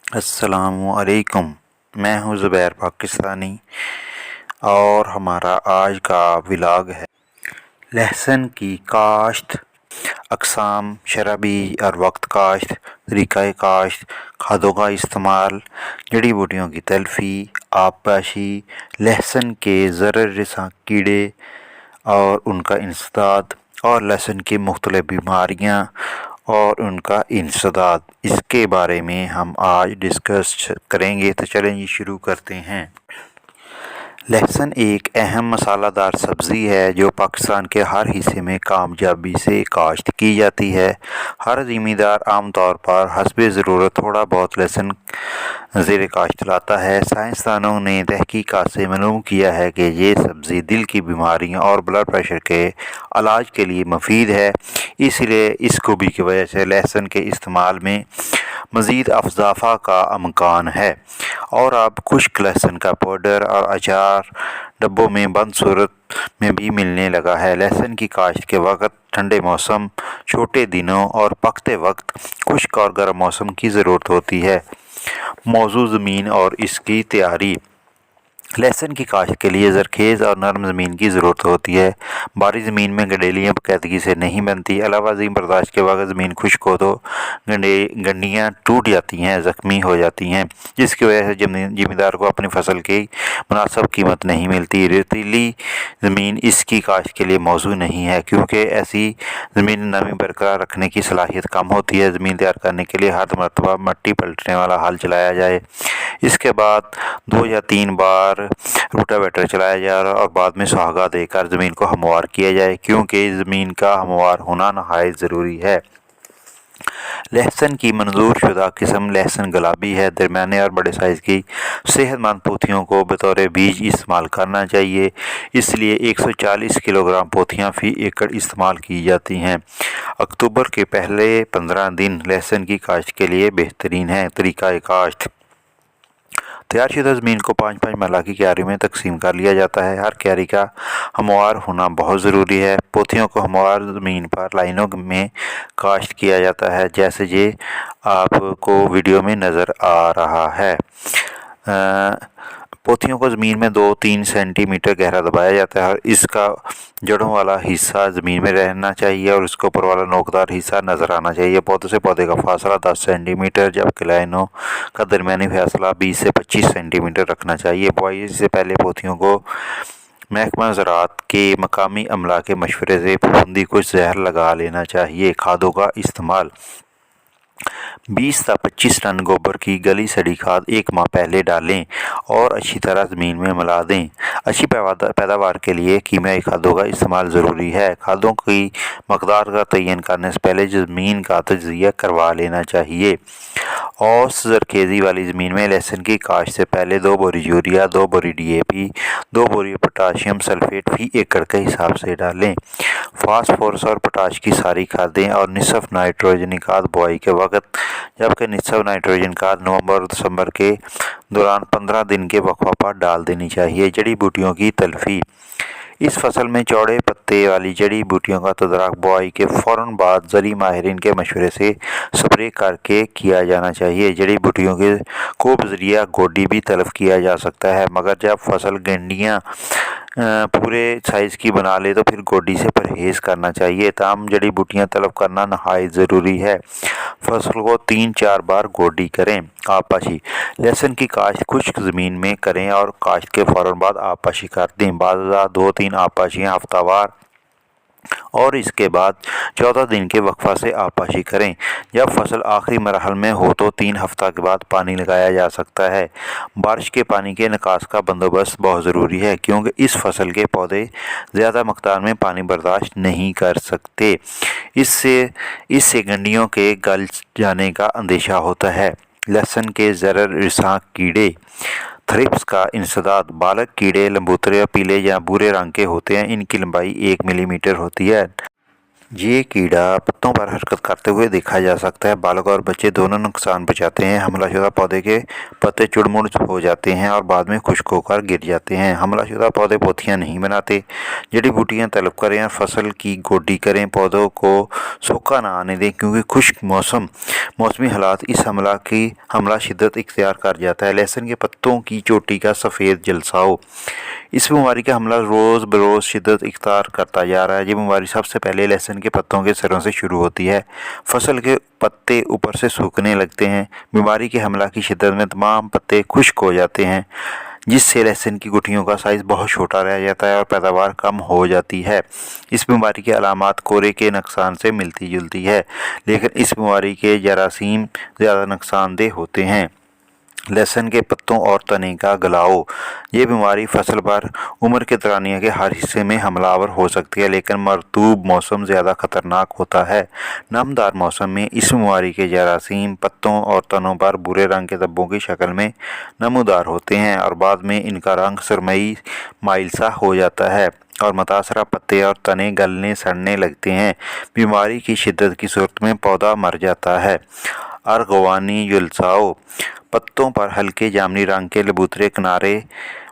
अस्सलाम वालेकुम। मैं हूं ज़ुबैर पाकिस्तानी और हमारा आज का व्लॉग है लहसुन की काश्त, अक़साम, शरबी और वक्त काश्त, तरीक़ा काश्त, खादों का इस्तेमाल, जड़ी बूटियों की तलफ़ी, आबपाशी, लहसुन के ज़रर रिसा कीड़े और उनका इंसदाद और लहसुन की मुख्तलिफ़ बीमारियाँ और उनका इंसदाद, इसके बारे में हम आज डिस्कस करेंगे। तो चलें जी शुरू करते हैं। लहसुन एक अहम मसालादार सब्ज़ी है जो पाकिस्तान के हर हिस्से में कामयाबी से काश्त की जाती है। हर ज़मींदार आम तौर पर हस्बे ज़रूरत थोड़ा बहुत लहसुन ज़ेर काश्त लाता है। साइंसदानों ने तहकीकात से मालूम किया है कि ये सब्ज़ी दिल की बीमारियों और ब्लड प्रेशर के इलाज के लिए मुफीद है, इसलिए इस खूबी की वजह से लहसुन के इस्तेमाल में मज़ीद इज़ाफ़ा का इम्कान है। और अब खुश्क लहसुन का पाउडर और अचार डब्बों में बंद सूरत में भी मिलने लगा है। लहसुन की काश्त के वक्त ठंडे मौसम, छोटे दिनों और पकते वक्त खुश्क और गर्म मौसम की ज़रूरत होती है। मौजू ज़मीन और इसकी तैयारी। लहसुन की काश्त के लिए ज़रखेज़ और नरम ज़मीन की ज़रूरत होती है। भारी ज़मीन में गंडेलियाँ बाकायदगी से नहीं बनती। अलावा अज़ीम बर्दाश्त के वक्त ज़मीन खुश्क हो तो गंडियाँ टूट जाती हैं, ज़ख्मी हो जाती हैं, जिसकी वजह से ज़मींदार को अपनी फसल की मुनासिब कीमत नहीं मिलती। रेतीली ज़मीन इसकी काश्त के लिए मौजू नहीं है, क्योंकि ऐसी ज़मीन नमी बरकरार रखने की सलाहियत कम होती है। ज़मीन तैयार करने के लिए हर मरतबा मिट्टी पलटने वाला हल चलाया जाए, इसके बाद 2 या 3 बार रोटावेटर चलाया जाए और बाद में सुहागा देकर ज़मीन को हमवार किया जाए, क्योंकि ज़मीन का हमवार होना नहायत ज़रूरी है। लहसुन की मंजूर शुदा किस्म लहसुन गुलाबी है। दरमियाने और बड़े साइज़ की सेहतमंद पोथियों को बतौर बीज इस्तेमाल करना चाहिए, इसलिए 140 किलोग्राम पोथियाँ फ़ी एकड़ इस्तेमाल की जाती हैं। अक्टूबर के पहले 15 दिन लहसुन की काश्त के लिए बेहतरीन है। तरीक़ा काश्त। तैयारशुदा ज़मीन को 5-5 मरला की क्यारियों में तकसीम कर लिया जाता है। हर क्यारी का हमवार होना बहुत ज़रूरी है। पोथियों को हमवार ज़मीन पर लाइनों में काश्त किया जाता है, जैसे ये आपको वीडियो में नज़र आ रहा है। पोथियों को ज़मीन में 2-3 सेंटीमीटर गहरा दबाया जाता है और इसका जड़ों वाला हिस्सा ज़मीन में रहना चाहिए और इसके ऊपर वाला नोकदार हिस्सा नज़र आना चाहिए। पौधे से पौधे का फासला 10 सेंटीमीटर, जबकि लाइनों का दरमियानी फासला 20 से 25 सेंटीमीटर रखना चाहिए। बुआई से पहले पोथियों को महकमा ज़राअत के मकामी अमला के मशवरे से फफूंदी कुछ जहर लगा लेना चाहिए। खादों का इस्तेमाल। 20 से 25 टन गोबर की गली सड़ी खाद 1 माह पहले डालें और अच्छी तरह ज़मीन में मिला दें। अच्छी पैदावार के लिए कीमियाई खादों का इस्तेमाल ज़रूरी है। खादों की मकदार का तयन करने से पहले ज़मीन का तजिया करवा लेना चाहिए। औस ज़रखेज़ी वाली ज़मीन में लहसुन की काश्त से पहले 2 बोरी यूरिया, 2 बोरी DAP, 2 बोरी पोटाशियम सल्फेट फ़ी एकड़ के हिसाब से डालें। फास्फोरस और पोटाश की सारी खादें और निसफ नाइट्रोजनी खाद बुआई के वक्त, जबकि निसफ नाइट्रोजन खाद नवंबर और दिसंबर के दौरान 15 दिन के वक्फा पर डाल देनी चाहिए। जड़ी बूटियों की तलफ़ी। इस फसल में चौड़े पत्ते वाली जड़ी बूटियों का तदारक बुआई के फ़ौरन बाद ज़री माहिरीन के मशवरे से स्प्रे करके किया जाना चाहिए। जड़ी बूटियों को बज़रिया गोडी भी तलब किया जा सकता है, मगर जब फसल गंडियाँ पूरे साइज़ की बना ले तो फिर गोडी से परहेज़ करना चाहिए। तमाम जड़ी बूटियाँ तलब करना नहायत ज़रूरी है। फसल को 3-4 बार गोडी करें। आबपाशी। लहसुन की काश्त खुश्क ज़मीन में करें और काश्त के फ़ौरन बाद आबपाशी कर दें। बाज़ 2-3 आबपाशियाँ हफ्तावार और इसके बाद 14 दिन के वक्फा से आबपाशी करें। जब फसल आखिरी मरहल में हो तो 3 हफ्ता के बाद पानी लगाया जा सकता है। बारिश के पानी के निकास का बंदोबस्त बहुत ज़रूरी है, क्योंकि इस फसल के पौधे ज़्यादा मकदार में पानी बर्दाश्त नहीं कर सकते। इससे गंडियों के गल जाने का अंदेशा होता है। लहसुन के ज़रर रिसां कीड़े। थ्रिप्स का इंसदाद। बालक कीड़े लंबूतरे पीले या भूरे रंग के होते हैं। इनकी लंबाई 1 मिलीमीटर होती है। ये कीड़ा पत्तों पर हरकत करते हुए देखा जा सकता है। बालक और बच्चे दोनों नुकसान पहुंचाते हैं। हमलाशुदा पौधे के पत्ते चुड़मुड़ हो जाते हैं और बाद में खुश्क होकर गिर जाते हैं। हमलाशुदा पौधे पोथियां नहीं बनाते। जड़ी बूटियां तलब करें और फसल की गोडी करें। पौधों को सूखा ना आने दें, क्योंकि खुश्क मौसमी हालात इस हमला शिद्दत इख्तियार कर जाता है। लहसुन के पत्तों की चोटी का सफ़ेद जलसाओ। इस बीमारी का हमला रोज़ बरोज़ शिद्दत इख्तियार करता जा रहा है। ये बीमारी सबसे पहले लहसुन के पत्तों के सिरों से शुरू होती है। फसल के पत्ते ऊपर से सूखने लगते हैं। बीमारी के हमला की शिद्दत में तमाम पत्ते खुश्क हो जाते हैं, जिससे लहसुन की गुठलियों का साइज़ बहुत छोटा रह जाता है और पैदावार कम हो जाती है। इस बीमारी की अलामात कोरे के नुकसान से मिलती जुलती है, लेकिन इस बीमारी के जरासीम ज़्यादा नुकसानदेह होते हैं। लहसुन के पत्तों और तने का गलाव। ये बीमारी फसल पर उम्र के दौरानिया के हर हिस्से में हमलावर हो सकती है, लेकिन मरतूब मौसम ज़्यादा खतरनाक होता है। नमदार मौसम में इस बीमारी के जरासीम पत्तों और तनों पर भूरे रंग के धब्बों की शक्ल में नमूदार होते हैं और बाद में इनका रंग सुरमई माइल सा हो जाता है और मुतासरा पत्ते और तने गलने सड़ने लगते हैं। बीमारी की शिद्दत की सूरत में पौधा मर जाता है। अर्गवानी जुलसाओ। पत्तों पर हल्के जामुनी रंग के लबूतरे किनारे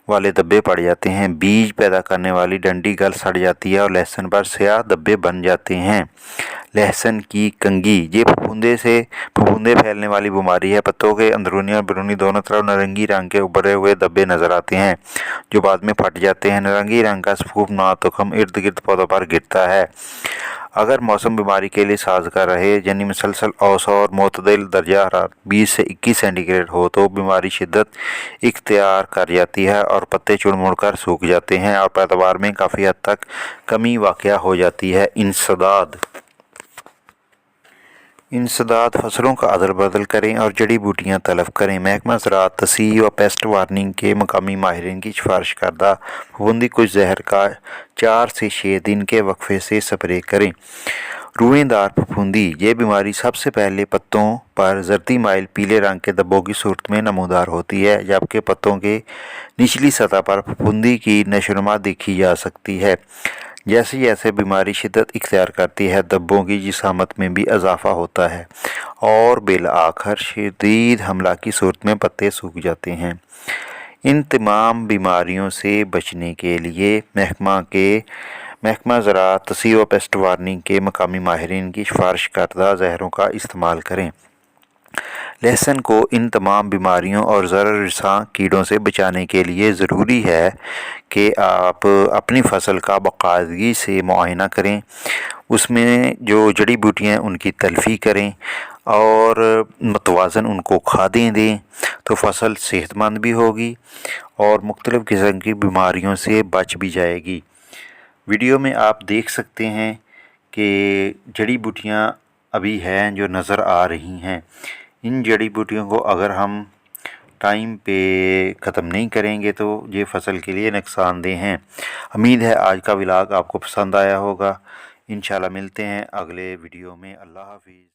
वाले धब्बे पड़ जाते हैं। बीज पैदा करने वाली डंडी गल सड़ जाती है और लहसुन पर स्याह धब्बे बन जाते हैं। लहसुन की कंगी। ये फफूंदे फैलने वाली बीमारी है। पत्तों के अंदरूनी और बैरूनी दोनों तरफ नारंगी रंग के उभरे हुए धब्बे नजर आते हैं, जो बाद में फट जाते हैं। नारंगी रंग का सफूफ तुखम इर्द गिर्द पौधों पर गिरता है। अगर मौसम बीमारी के लिए साजगार रहे, यानी मुसलसल औसत और मोतदल दर्जा हरारत 20 से 21 सेंटीग्रेड हो, तो बीमारी शिद्दत इख्तियार कर जाती है और पत्ते चुड़मुड़ कर सूख जाते हैं और पैदावार में काफ़ी हद तक कमी वाक़या हो जाती है। इंसदाद फसलों का अदल बदल करें और जड़ी बूटियां तलब करें। महकमा ज़राअत तसीह व पेस्ट वार्निंग के मकामी माहिरीन की सिफारिश करदा फफूंदी कुछ जहर का 4 से 6 दिन के वक्फे से स्प्रे करें। रुएंदार फफूंदी। ये बीमारी सबसे पहले पत्तों पर जर्दी माइल पीले रंग के धब्बों की सूरत में नमूदार होती है, जबकि पत्तों के निचली सतह पर फफूंदी की नशोनुमा देखी जा सकती है। जैसे जैसे बीमारी शिद्दत इख्तियार करती है, धब्बों की जिसामत में भी इजाफा होता है और बिलआखिर शदीद हमला की सूरत में पत्ते सूख जाते हैं। इन तमाम बीमारियों से बचने के लिए महकमा ज़राअत तसीह व पेस्ट वार्निंग के मकामी माहिरीन की सिफारिश करदा जहरों का इस्तेमाल करें। लहसुन को इन तमाम बीमारियों और ज़र-रिसां कीड़ों से बचाने के लिए ज़रूरी है कि आप अपनी फसल का बाकायदगी से मुआयना करें, उसमें जो जड़ी बूटियाँ उनकी तलफ़ी करें और मतवाज़न उनको खादें दें, तो फसल सेहतमंद भी होगी और मुख्तलिफ़ किस्म की बीमारियों से बच भी जाएगी। वीडियो में आप देख सकते हैं कि जड़ी बूटियाँ अभी हैं जो नज़र आ रही हैं। इन जड़ी बूटियों को अगर हम टाइम पे ख़त्म नहीं करेंगे तो ये फसल के लिए नुकसानदेह हैं। उम्मीद है आज का व्लॉग आपको पसंद आया होगा। इंशाल्लाह मिलते हैं अगले वीडियो में। अल्लाह हाफिज़।